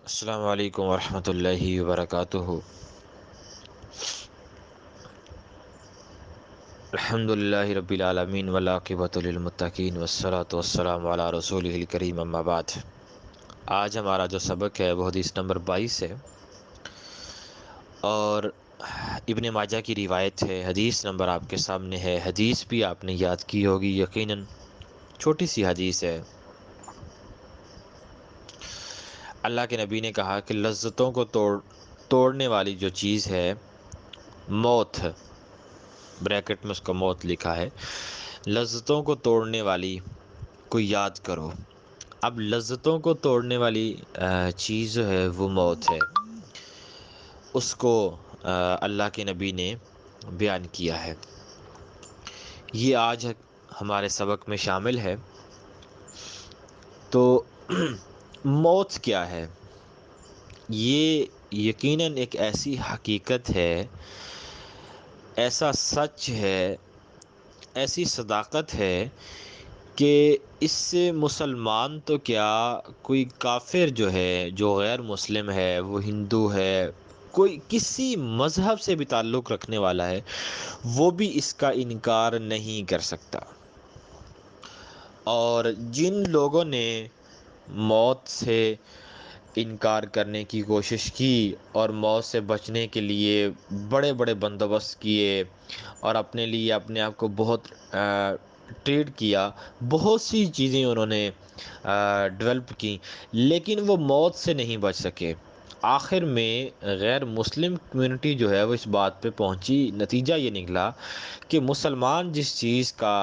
السلام علیکم ورحمۃ اللہ وبرکاتہ۔ الحمد للہ رب العالمین والعاقبۃ للمتقین والصلاۃ والسلام علی رسولہ الکریم، اما بعد۔ آج ہمارا جو سبق ہے وہ حدیث نمبر 22 ہے، اور ابن ماجہ کی روایت ہے۔ حدیث نمبر آپ کے سامنے ہے، حدیث بھی آپ نے یاد کی ہوگی یقیناً، چھوٹی سی حدیث ہے۔ اللہ کے نبی نے کہا کہ لذتوں کو توڑنے والی جو چیز ہے موت، بریکٹ میں اس کا موت لکھا ہے، لذتوں کو توڑنے والی کو یاد کرو۔ اب لذتوں کو توڑنے والی چیز جو ہے وہ موت ہے، اس کو اللہ کے نبی نے بیان کیا ہے۔ یہ آج ہمارے سبق میں شامل ہے۔ تو موت کیا ہے؟ یہ یقیناً ایک ایسی حقیقت ہے، ایسا سچ ہے، ایسی صداقت ہے کہ اس سے مسلمان تو کیا، کوئی کافر جو ہے، جو غیر مسلم ہے، وہ ہندو ہے، کوئی کسی مذہب سے بھی تعلق رکھنے والا ہے، وہ بھی اس کا انکار نہیں کر سکتا۔ اور جن لوگوں نے موت سے انکار کرنے کی کوشش کی اور موت سے بچنے کے لیے بڑے بڑے بندوبست کیے اور اپنے لیے اپنے آپ کو بہت ٹریٹ کیا، بہت سی چیزیں انہوں نے ڈیولپ کی، لیکن وہ موت سے نہیں بچ سکے۔ آخر میں غیر مسلم کمیونٹی جو ہے وہ اس بات پہ پہنچی، نتیجہ یہ نکلا کہ مسلمان جس چیز کا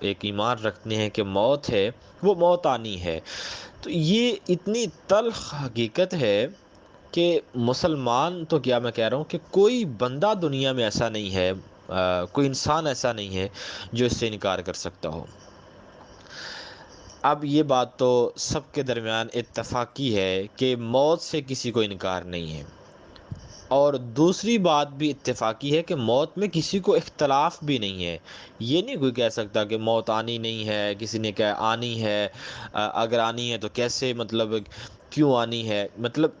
ایک ایمان رکھتے ہیں کہ موت ہے، وہ موت آنی ہے۔ تو یہ اتنی تلخ حقیقت ہے کہ مسلمان تو کیا، میں کہہ رہا ہوں کہ کوئی بندہ دنیا میں ایسا نہیں ہے، کوئی انسان ایسا نہیں ہے جو اس سے انکار کر سکتا ہو۔ اب یہ بات تو سب کے درمیان اتفاقی ہے کہ موت سے کسی کو انکار نہیں ہے، اور دوسری بات بھی اتفاقی ہے کہ موت میں کسی کو اختلاف بھی نہیں ہے۔ یہ نہیں کوئی کہہ سکتا کہ موت آنی نہیں ہے، کسی نے کہا آنی ہے، اگر آنی ہے تو کیسے، مطلب کیوں آنی ہے، مطلب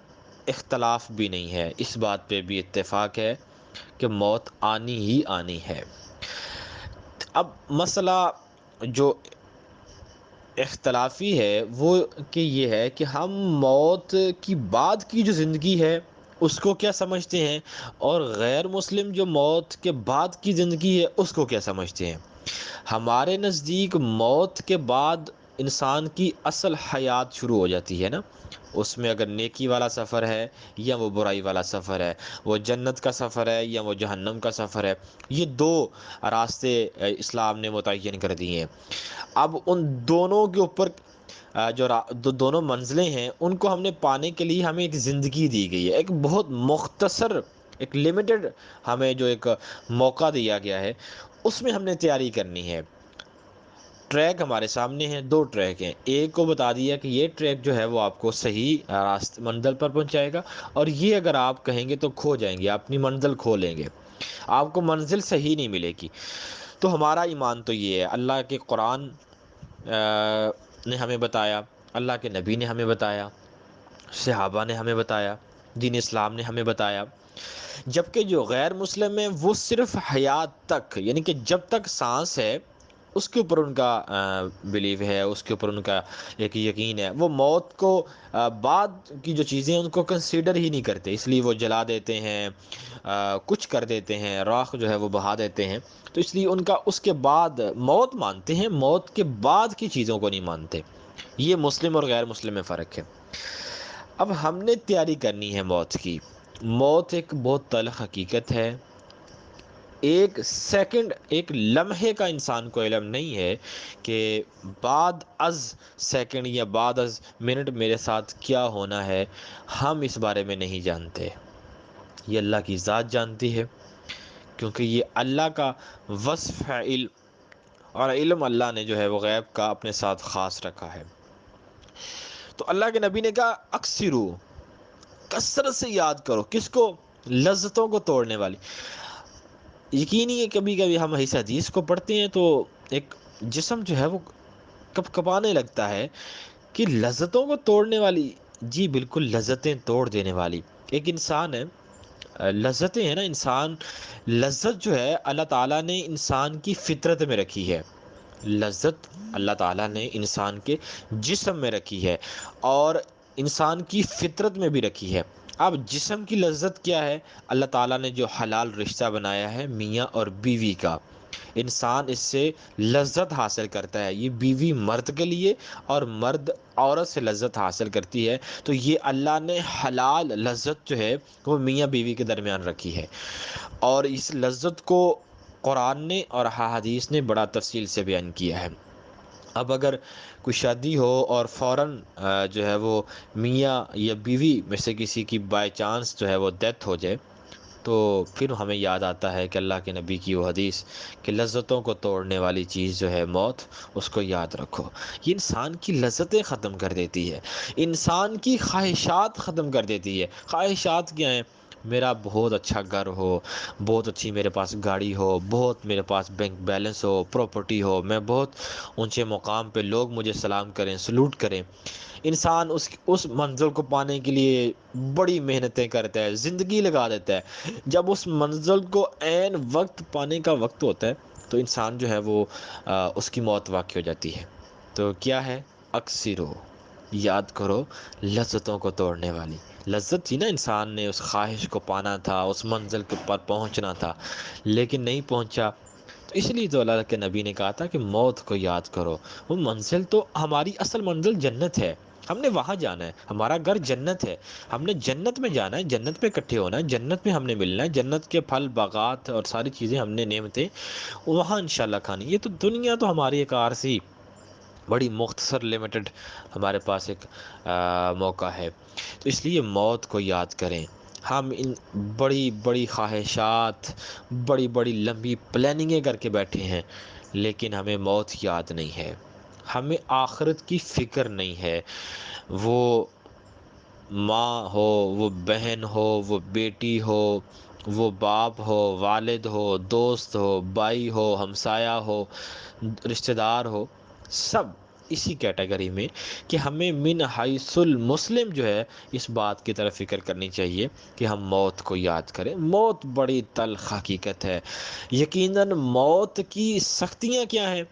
اختلاف بھی نہیں ہے۔ اس بات پہ بھی اتفاق ہے کہ موت آنی ہی آنی ہے۔ اب مسئلہ جو اختلافی ہے وہ کہ یہ ہے کہ ہم موت کی بعد کی جو زندگی ہے اس کو کیا سمجھتے ہیں، اور غیر مسلم جو موت کے بعد کی زندگی ہے اس کو کیا سمجھتے ہیں۔ ہمارے نزدیک موت کے بعد انسان کی اصل حیات شروع ہو جاتی ہے نا، اس میں اگر نیکی والا سفر ہے یا وہ برائی والا سفر ہے، وہ جنت کا سفر ہے یا وہ جہنم کا سفر ہے، یہ دو راستے اسلام نے متعین کر دیے ہیں۔ اب ان دونوں کے اوپر جو دونوں منزلیں ہیں ان کو ہم نے پانے کے لیے ہمیں ایک زندگی دی گئی ہے، ایک بہت مختصر، ایک لیمیٹڈ ہمیں جو ایک موقع دیا گیا ہے، اس میں ہم نے تیاری کرنی ہے۔ ٹریک ہمارے سامنے ہیں، دو ٹریک ہیں، ایک کو بتا دیا کہ یہ ٹریک جو ہے وہ آپ کو صحیح راست منزل پر پہنچائے گا، اور یہ اگر آپ کہیں گے تو کھو جائیں گے، اپنی منزل کھو لیں گے، آپ کو منزل صحیح نہیں ملے گی۔ تو ہمارا ایمان تو یہ ہے، اللہ کے قرآن نے ہمیں بتایا، اللہ کے نبی نے ہمیں بتایا، صحابہ نے ہمیں بتایا، دین اسلام نے ہمیں بتایا۔ جبکہ جو غیر مسلم ہیں وہ صرف حیات تک، یعنی کہ جب تک سانس ہے اس کے اوپر ان کا بلیو ہے، اس کے اوپر ان کا ایک یقین ہے، وہ موت کو بعد کی جو چیزیں ہیں ان کو کنسیڈر ہی نہیں کرتے، اس لیے وہ جلا دیتے ہیں، کچھ کر دیتے ہیں، راکھ جو ہے وہ بہا دیتے ہیں۔ تو اس لیے ان کا اس کے بعد موت مانتے ہیں، موت کے بعد کی چیزوں کو نہیں مانتے۔ یہ مسلم اور غیر مسلم میں فرق ہے۔ اب ہم نے تیاری کرنی ہے موت کی۔ موت ایک بہت تلخ حقیقت ہے، ایک سیکنڈ، ایک لمحے کا انسان کو علم نہیں ہے کہ بعد از سیکنڈ یا بعد از منٹ میرے ساتھ کیا ہونا ہے، ہم اس بارے میں نہیں جانتے، یہ اللہ کی ذات جانتی ہے، کیونکہ یہ اللہ کا وصف ہے علم، اور علم اللہ نے جو ہے وہ غیب کا اپنے ساتھ خاص رکھا ہے۔ تو اللہ کے نبی نے کہا اکثرو، کثرت سے یاد کرو، کس کو؟ لذتوں کو توڑنے والی۔ یقینی ہے کبھی کبھی ہم اس حدیث کو پڑھتے ہیں تو ایک جسم جو ہے وہ کب کبانے لگتا ہے کہ لذتوں کو توڑنے والی جی بالکل، لذتیں توڑ دینے والی ایک انسان ہے۔ لذتیں ہیں نا، انسان لذت جو ہے اللہ تعالیٰ نے انسان کی فطرت میں رکھی ہے۔ لذت اللہ تعالیٰ نے انسان کے جسم میں رکھی ہے اور انسان کی فطرت میں بھی رکھی ہے۔ اب جسم کی لذت کیا ہے؟ اللہ تعالیٰ نے جو حلال رشتہ بنایا ہے میاں اور بیوی کا، انسان اس سے لذت حاصل کرتا ہے۔ یہ بیوی مرد کے لیے اور مرد عورت سے لذت حاصل کرتی ہے، تو یہ اللہ نے حلال لذت جو ہے وہ میاں بیوی کے درمیان رکھی ہے۔ اور اس لذت کو قرآن نے اور حدیث نے بڑا تفصیل سے بیان کیا ہے۔ اب اگر کوئی شادی ہو اور فوراً جو ہے وہ میاں یا بیوی میں سے کسی کی بائی چانس جو ہے وہ ڈیتھ ہو جائے، تو پھر ہمیں یاد آتا ہے کہ اللہ کے نبی کی وہ حدیث کہ لذتوں کو توڑنے والی چیز جو ہے موت، اس کو یاد رکھو۔ یہ انسان کی لذتیں ختم کر دیتی ہے، انسان کی خواہشات ختم کر دیتی ہے۔ خواہشات کیا ہیں؟ میرا بہت اچھا گھر ہو، بہت اچھی میرے پاس گاڑی ہو، بہت میرے پاس بینک بیلنس ہو، پراپرٹی ہو، میں بہت اونچے مقام پہ لوگ مجھے سلام کریں، سلوٹ کریں۔ انسان اس منزل کو پانے کے لیے بڑی محنتیں کرتا ہے، زندگی لگا دیتا ہے۔ جب اس منزل کو عین وقت پانے کا وقت ہوتا ہے تو انسان جو ہے وہ اس کی موت واقع ہو جاتی ہے۔ تو کیا ہے؟ اکثر ہو، یاد کرو لذتوں کو توڑنے والی لذت تھی نا، انسان نے اس خواہش کو پانا تھا، اس منزل کے پر پہنچنا تھا لیکن نہیں پہنچا۔ تو اس لیے تو اللہ کے نبی نے کہا تھا کہ موت کو یاد کرو۔ وہ منزل تو ہماری اصل منزل جنت ہے، ہم نے وہاں جانا ہے، ہمارا گھر جنت ہے، ہم نے جنت میں جانا ہے، جنت میں اکٹھے ہونا ہے، جنت میں ہم نے ملنا ہے، جنت کے پھل باغات اور ساری چیزیں ہم نے نعمتیں وہاں انشاءاللہ کھانی۔ یہ تو دنیا تو ہماری ایک عارضی بڑی مختصر لمیٹڈ ہمارے پاس ایک موقع ہے۔ تو اس لیے موت کو یاد کریں۔ ہم ان بڑی بڑی خواہشات، بڑی بڑی لمبی پلاننگیں کر کے بیٹھے ہیں لیکن ہمیں موت یاد نہیں ہے، ہمیں آخرت کی فکر نہیں ہے۔ وہ ماں ہو، وہ بہن ہو، وہ بیٹی ہو، وہ باپ ہو، والد ہو، دوست ہو، بھائی ہو، ہمسایہ ہو، رشتہ دار ہو، سب اسی کیٹیگری میں کہ ہمیں من حیث المسلم جو ہے اس بات کی طرف فکر کرنی چاہیے کہ ہم موت کو یاد کریں۔ موت بڑی تلخ حقیقت ہے۔ یقیناً موت کی سختیاں کیا ہیں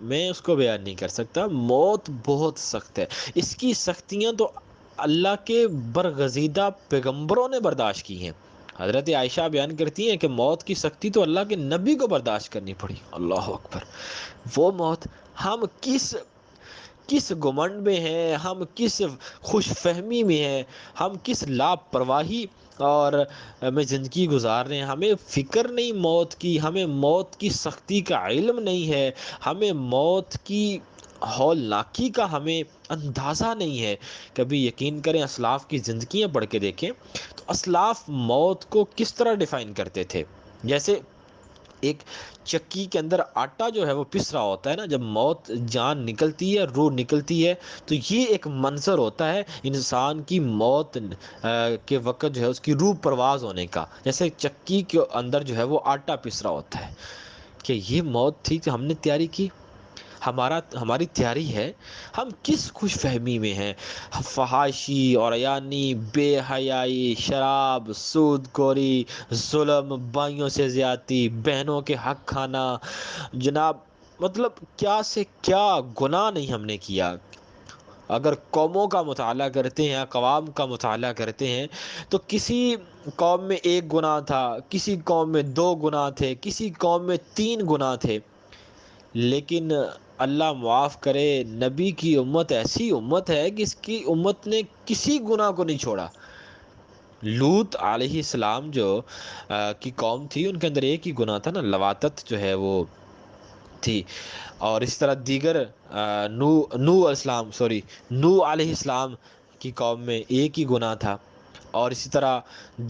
میں اس کو بیان نہیں کر سکتا۔ موت بہت سخت ہے، اس کی سختیاں تو اللہ کے برگزیدہ پیغمبروں نے برداشت کی ہیں۔ حضرت عائشہ بیان کرتی ہیں کہ موت کی سختی تو اللہ کے نبی کو برداشت کرنی پڑی۔ اللہ اکبر! وہ موت ہم کس گمنڈ میں ہیں، ہم کس خوش فہمی میں ہیں، ہم کس لاپرواہی اور میں زندگی گزار رہے ہیں، ہمیں فکر نہیں موت کی، ہمیں موت کی سختی کا علم نہیں ہے، ہمیں موت کی ہولناکی کا ہمیں اندازہ نہیں ہے۔ کبھی یقین کریں اسلاف کی زندگیاں پڑھ کے دیکھیں تو اسلاف موت کو کس طرح ڈیفائن کرتے تھے۔ جیسے ایک چکی کے اندر آٹا جو ہے وہ پس رہا ہوتا ہے نا، جب موت جان نکلتی ہے، روح نکلتی ہے، تو یہ ایک منظر ہوتا ہے انسان کی موت کے وقت جو ہے اس کی روح پرواز ہونے کا، جیسے چکی کے اندر جو ہے وہ آٹا پس رہا ہوتا ہے کہ یہ موت تھی جو ہم نے تیاری کی، ہماری تیاری ہے۔ ہم کس خوش فہمی میں ہیں، فحاشی اور یعنی بے حیائی، شراب، سود خوری، ظلم، بھائیوں سے زیادتی، بہنوں کے حق کھانا، جناب مطلب کیا سے کیا گناہ نہیں ہم نے کیا۔ اگر قوموں کا مطالعہ کرتے ہیں، اقوام کا مطالعہ کرتے ہیں تو کسی قوم میں ایک گناہ تھا، کسی قوم میں دو گناہ تھے، کسی قوم میں تین گناہ تھے، لیکن اللہ معاف کرے نبی کی امت ایسی امت ہے کہ اس کی امت نے کسی گناہ کو نہیں چھوڑا۔ لوط علیہ السلام جو کی قوم تھی ان کے اندر ایک ہی گناہ تھا نا، لواطت جو ہے وہ تھی، اور اس طرح دیگر نو علیہ السلام کی قوم میں ایک ہی گناہ تھا، اور اسی طرح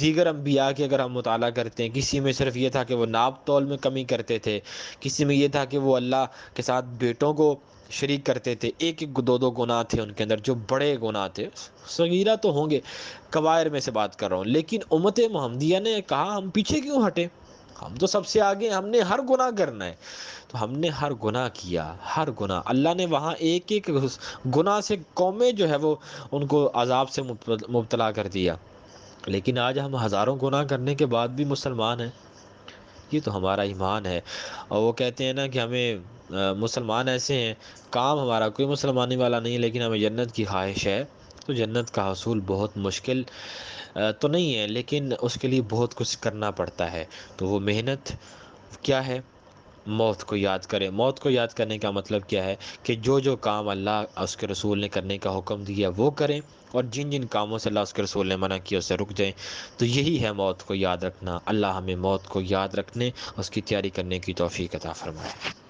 دیگر انبیاء کے اگر ہم مطالعہ کرتے ہیں، کسی میں صرف یہ تھا کہ وہ ناپ تول میں کمی کرتے تھے، کسی میں یہ تھا کہ وہ اللہ کے ساتھ بیٹوں کو شریک کرتے تھے، ایک ایک دو دو گناہ تھے ان کے اندر جو بڑے گناہ تھے، صغیرہ تو ہوں گے، کبائر میں سے بات کر رہا ہوں، لیکن امت محمدیہ نے کہا ہم پیچھے کیوں ہٹے، ہم تو سب سے آگے ہیں، ہم نے ہر گناہ کرنا ہے، تو ہم نے ہر گناہ کیا، ہر گناہ اللہ نے وہاں ایک ایک گناہ سے قومیں جو ہے وہ ان کو عذاب سے مبتلا کر دیا، لیکن آج ہم ہزاروں گناہ کرنے کے بعد بھی مسلمان ہیں۔ یہ تو ہمارا ایمان ہے۔ اور وہ کہتے ہیں نا کہ ہمیں مسلمان ایسے ہیں، کام ہمارا کوئی مسلمانی والا نہیں ہے، لیکن ہمیں جنت کی خواہش ہے۔ تو جنت کا حصول بہت مشکل تو نہیں ہے، لیکن اس کے لیے بہت کچھ کرنا پڑتا ہے۔ تو وہ محنت کیا ہے؟ موت کو یاد کریں۔ موت کو یاد کرنے کا مطلب کیا ہے؟ کہ جو جو کام اللہ اس کے رسول نے کرنے کا حکم دیا وہ کریں، اور جن جن کاموں سے اللہ اس کے رسول نے منع کیا اسے رک جائیں۔ تو یہی ہے موت کو یاد رکھنا۔ اللہ ہمیں موت کو یاد رکھنے، اس کی تیاری کرنے کی توفیق عطا فرمائے۔